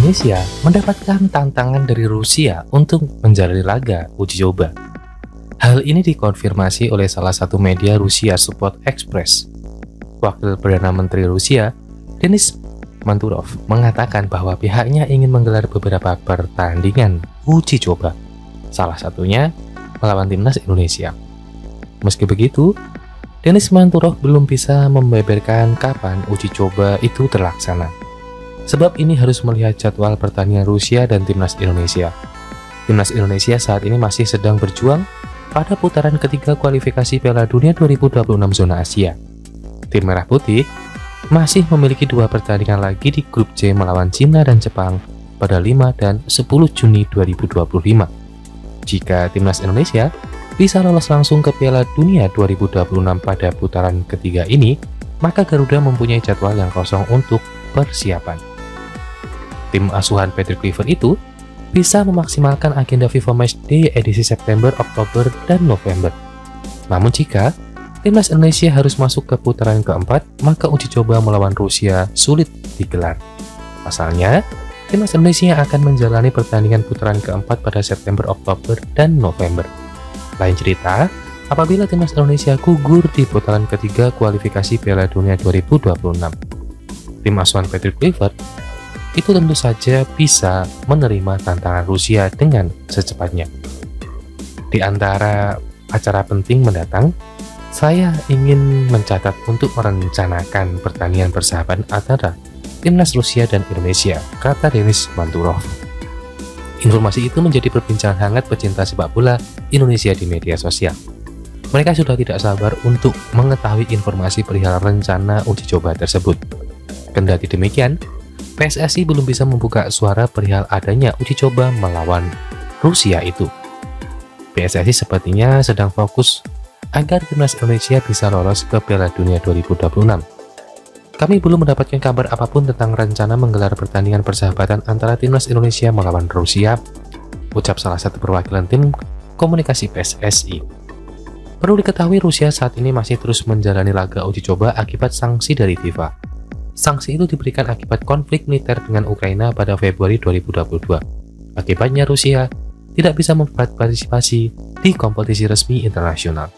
Indonesia mendapatkan tantangan dari Rusia untuk menjalani laga uji coba. Hal ini dikonfirmasi oleh salah satu media Rusia Sport Express. Wakil Perdana Menteri Rusia, Denis Manturov, mengatakan bahwa pihaknya ingin menggelar beberapa pertandingan uji coba, salah satunya melawan timnas Indonesia. Meski begitu, Denis Manturov belum bisa membeberkan kapan uji coba itu terlaksana. Sebab ini harus melihat jadwal pertandingan Rusia dan timnas Indonesia. Timnas Indonesia saat ini masih sedang berjuang pada putaran ketiga kualifikasi Piala Dunia 2026 zona Asia. Tim Merah Putih masih memiliki 2 pertandingan lagi di grup C melawan Cina dan Jepang pada 5 dan 10 Juni 2025. Jika timnas Indonesia bisa lolos langsung ke Piala Dunia 2026 pada putaran ketiga ini, maka Garuda mempunyai jadwal yang kosong untuk persiapan. Tim asuhan Patrick Kluivert itu bisa memaksimalkan agenda FIFA Matchday edisi September, Oktober, dan November. Namun jika timnas Indonesia harus masuk ke putaran keempat, maka uji coba melawan Rusia sulit digelar. Pasalnya, timnas Indonesia akan menjalani pertandingan putaran keempat pada September, Oktober, dan November. Lain cerita, apabila timnas Indonesia gugur di putaran ketiga kualifikasi Piala Dunia 2026, tim asuhan Patrick Kluivert itu tentu saja bisa menerima tantangan Rusia dengan secepatnya. Di antara acara penting mendatang, saya ingin mencatat untuk merencanakan pertandingan persahabatan antara timnas Rusia dan Indonesia, kata Denis Manturov. Informasi itu menjadi perbincangan hangat pecinta sepak bola Indonesia di media sosial. Mereka sudah tidak sabar untuk mengetahui informasi perihal rencana uji coba tersebut. Kendati demikian, PSSI belum bisa membuka suara perihal adanya uji coba melawan Rusia itu. PSSI sepertinya sedang fokus agar timnas Indonesia bisa lolos ke Piala Dunia 2026. Kami belum mendapatkan kabar apapun tentang rencana menggelar pertandingan persahabatan antara timnas Indonesia melawan Rusia, ucap salah satu perwakilan tim komunikasi PSSI. Perlu diketahui Rusia saat ini masih terus menjalani laga uji coba akibat sanksi dari FIFA. Sanksi itu diberikan akibat konflik militer dengan Ukraina pada Februari 2022. Akibatnya Rusia tidak bisa berpartisipasi di kompetisi resmi internasional.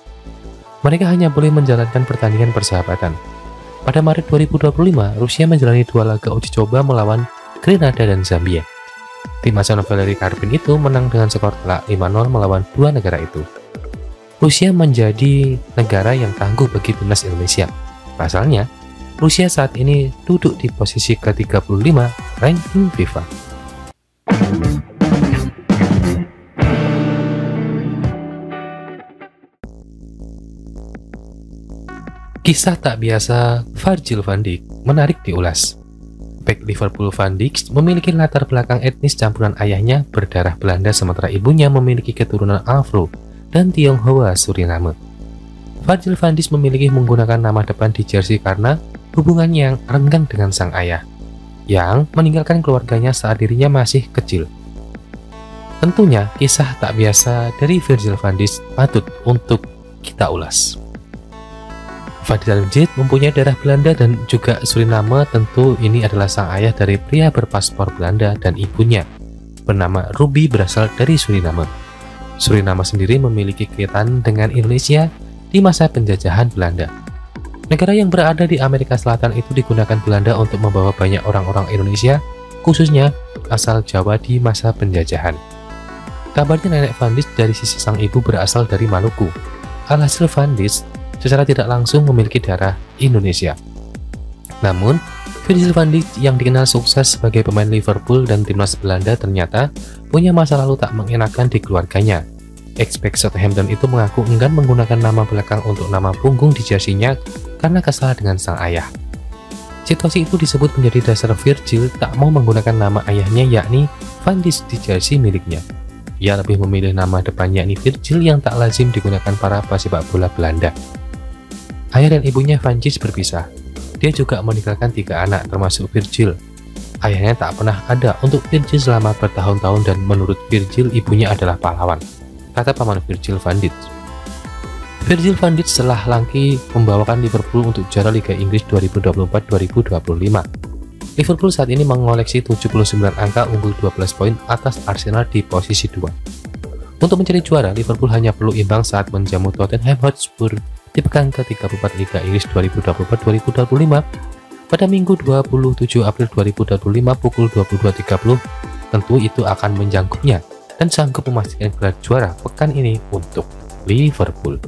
Mereka hanya boleh menjalankan pertandingan persahabatan. Pada Maret 2025, Rusia menjalani 2 laga uji coba melawan Grenada dan Zambia. Tim nasional Valery Karbin itu menang dengan skor telak 5-0 melawan 2 negara itu. Rusia menjadi negara yang tangguh bagi timnas Indonesia. Pasalnya, Rusia saat ini duduk di posisi ke-35 ranking FIFA. Kisah tak biasa Virgil van Dijk menarik diulas. Bek Liverpool Van Dijk memiliki latar belakang etnis campuran ayahnya berdarah Belanda sementara ibunya memiliki keturunan Afro dan Tionghoa Suriname. Virgil van Dijk memilih menggunakan nama depan di jersey karena hubungan yang renggang dengan sang ayah, yang meninggalkan keluarganya saat dirinya masih kecil. Tentunya, kisah tak biasa dari Virgil van Dijk patut untuk kita ulas. Virgil van Dijk mempunyai darah Belanda dan juga Suriname. Tentu ini adalah sang ayah dari pria berpaspor Belanda dan ibunya bernama Ruby berasal dari Suriname. Suriname sendiri memiliki kaitan dengan Indonesia di masa penjajahan Belanda. Negara yang berada di Amerika Selatan itu digunakan Belanda untuk membawa banyak orang-orang Indonesia, khususnya asal Jawa di masa penjajahan. Kabarnya nenek Van Dijk dari sisi sang ibu berasal dari Maluku. Alhasil Van Dijk secara tidak langsung memiliki darah Indonesia. Namun, Virgil van Dijk yang dikenal sukses sebagai pemain Liverpool dan timnas Belanda ternyata punya masa lalu tak mengenakan di keluarganya. Ex-bek Southampton itu mengaku enggan menggunakan nama belakang untuk nama punggung di jersey-nya karena kesal dengan sang ayah. Situasi itu disebut menjadi dasar Virgil tak mau menggunakan nama ayahnya yakni Van Dijk di jersey miliknya. Ia lebih memilih nama depannya yakni Virgil yang tak lazim digunakan para pesepak bola Belanda. Ayah dan ibunya Van Dijk berpisah. Dia juga meninggalkan 3 anak termasuk Virgil. Ayahnya tak pernah ada untuk Virgil selama bertahun-tahun dan menurut Virgil ibunya adalah pahlawan, kata paman Virgil van Dijk. Virgil van Dijk setelah Langki membawakan Liverpool untuk juara Liga Inggris 2024-2025. Liverpool saat ini mengoleksi 79 angka, unggul 12 poin atas Arsenal di posisi 2. Untuk menjadi juara, Liverpool hanya perlu imbang saat menjamu Tottenham Hotspur di pekan ke-34 Liga Inggris 2024-2025 pada Minggu 27 April 2025 pukul 22.30. Tentu itu akan menjangkupnya dan sanggup memastikan gelar juara pekan ini untuk Liverpool.